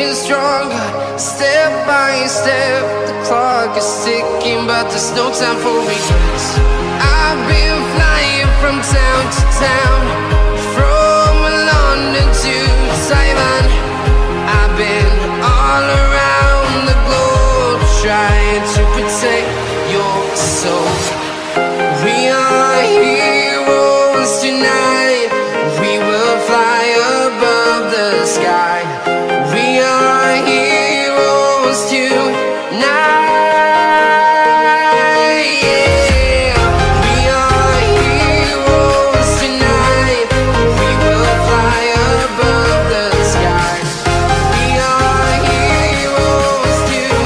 getting stronger, step by step. The clock is ticking, but there's no time for regrets. I've been flying from town to town, from London to Taiwan. I've been all around the globe, trying to protect your soul. We are heroes tonight. We will fly above the sky. We are heroes tonight. Yeah. We are heroes tonight. We will fly above the sky. We are heroes tonight.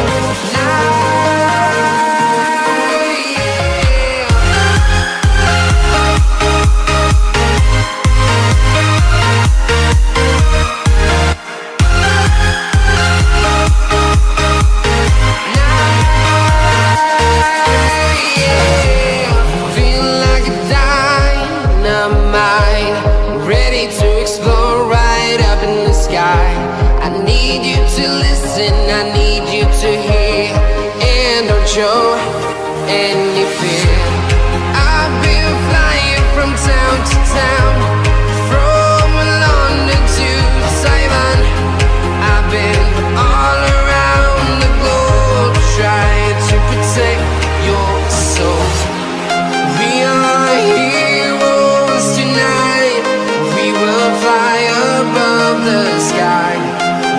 Yeah. Feel like a dynamite, ready to explode right up in the sky. I need you to listen, I need you to hear, and don't show any fear. I've been flying from town to town, from London to Taiwan. I've been all around the globe, trying to protect your soul. We are heroes tonight. We will fly above the sky.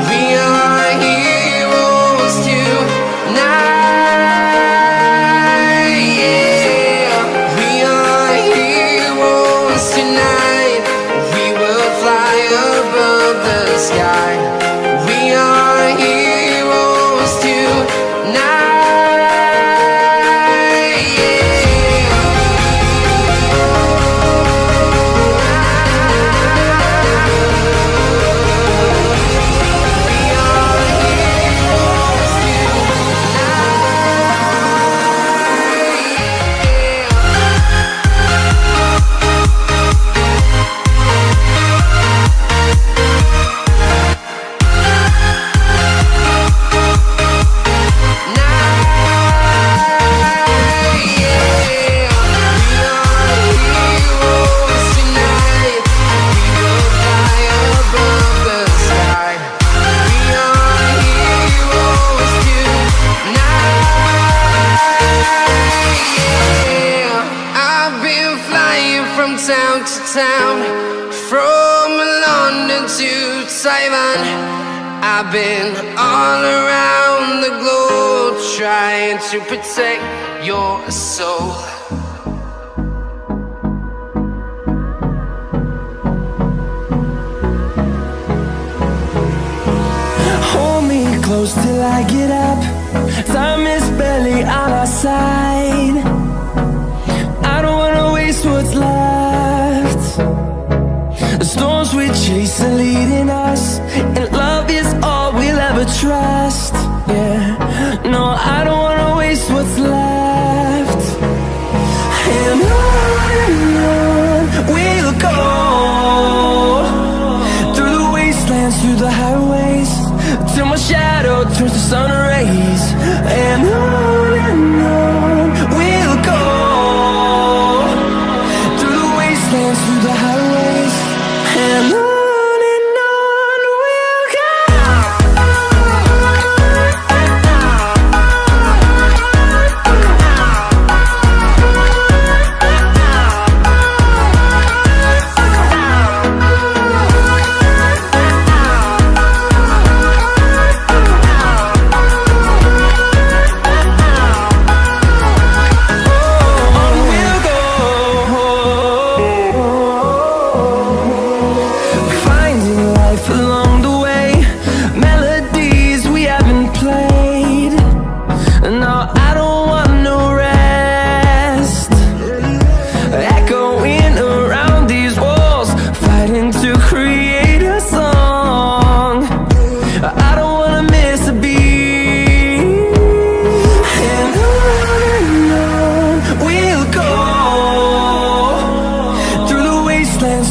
We are heroes tonight. Yeah. We are heroes tonight. We will fly above the sky. We are heroes tonight. From town to town, from London to Taiwan. I've been all around the globe, trying to protect your soul. Hold me close till I get up. Time is barely on our side. I don't wanna waste what's left. The storms we chase are leading us, and love is all we'll ever trust. Yeah, no, I don't wanna waste what's left. And on we'll go, through the wastelands, through the highways, till my shadow turns to sun rays. And on we'll go, through the wastelands, through the highways, and on we'll go.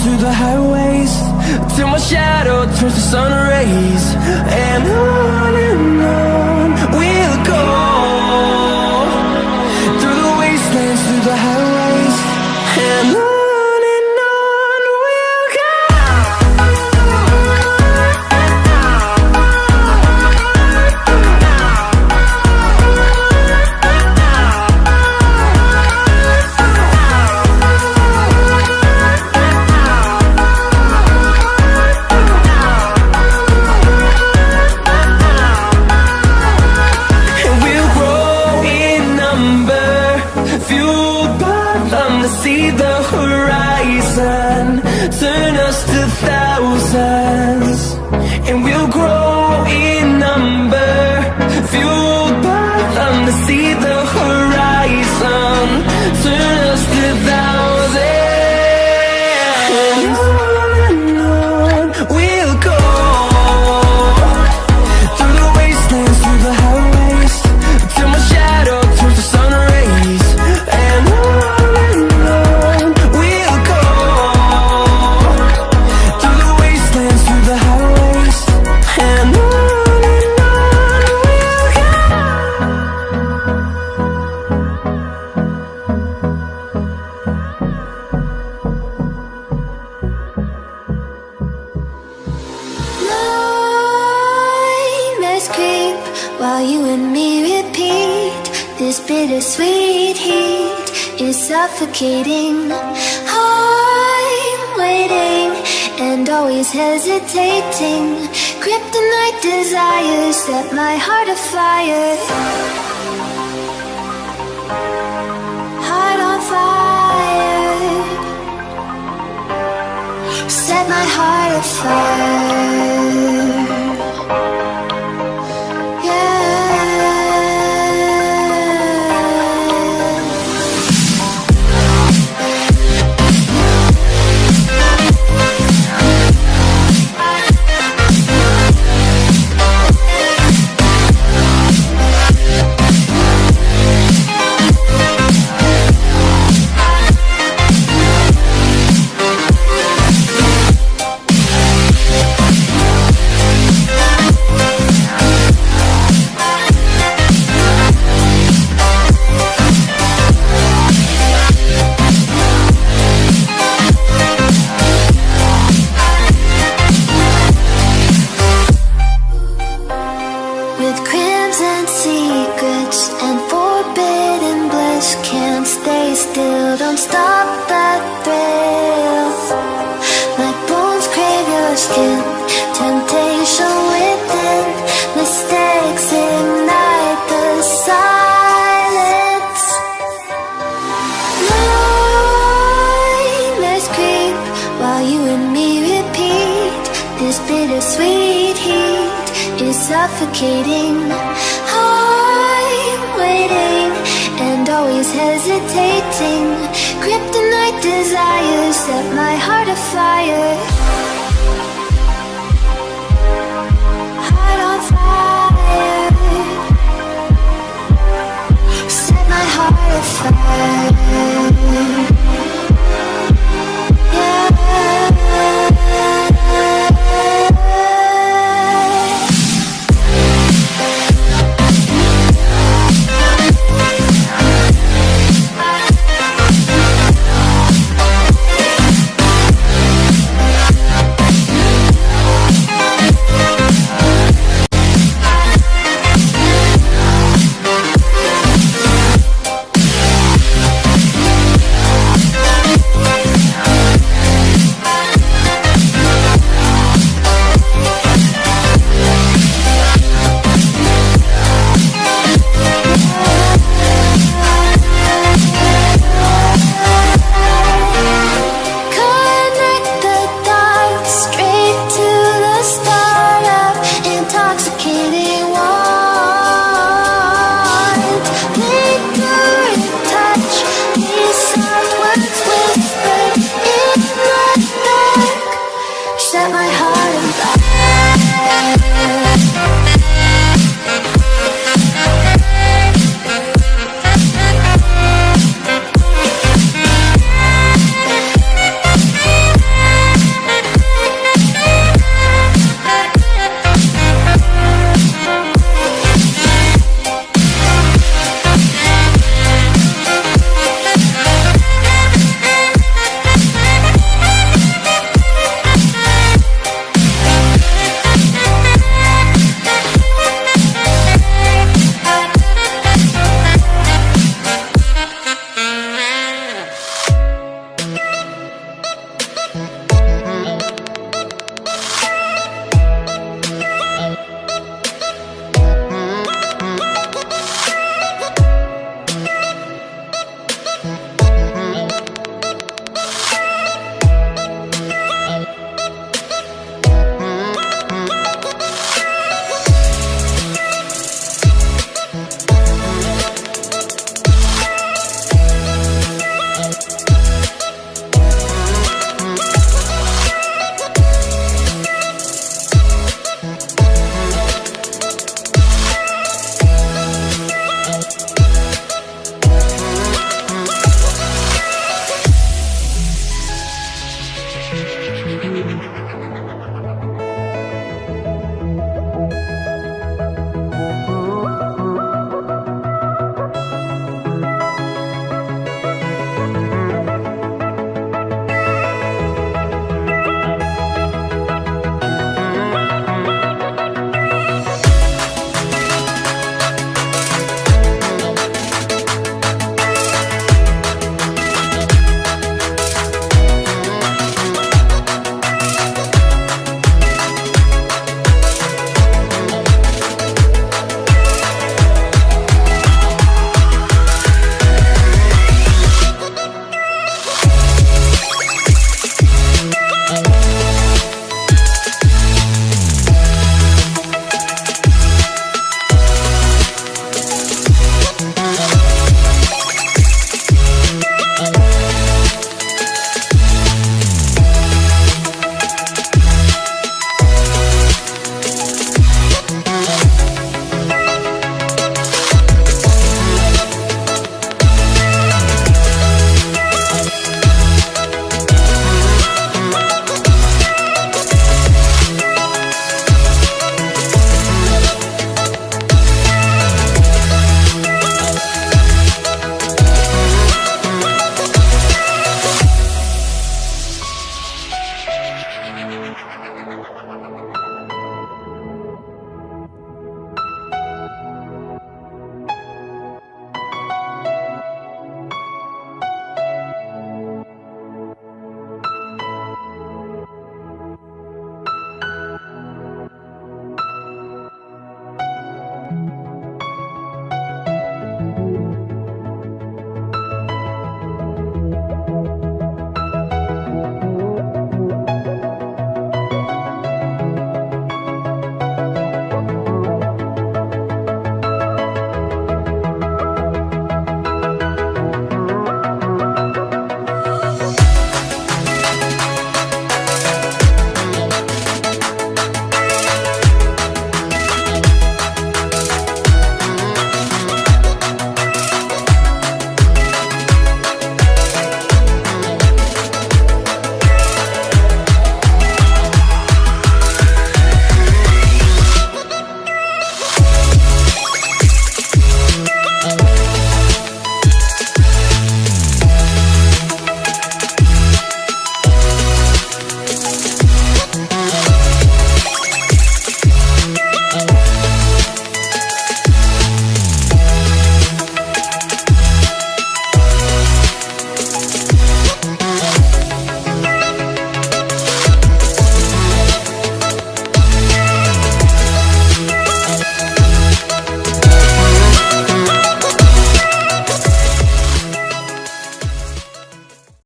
Through the highways, till my shadow turns to sun rays. and on we'll go, through the wastelands, through the highways, and on we'll go. See the horizon, turn us to thousands, and we'll grow in number, fueled by them to see the horizon, turn us to thousands, and on we'll go, through the wastelands, through the highways, till my shadow turns to sun rays, and on while you and me repeat. This bittersweet heat is suffocating. I'm waiting and always hesitating. Kryptonite desires set my heart afire. Heart on fire. Set my heart afire. Don't stop that thrill. My bones crave your skin. Temptation within. Mistakes ignite the silence. Nightmares creep while you and me repeat. This bittersweet heat is suffocating. I'm waiting and always hesitating. Kryptonite desires set my heart afire.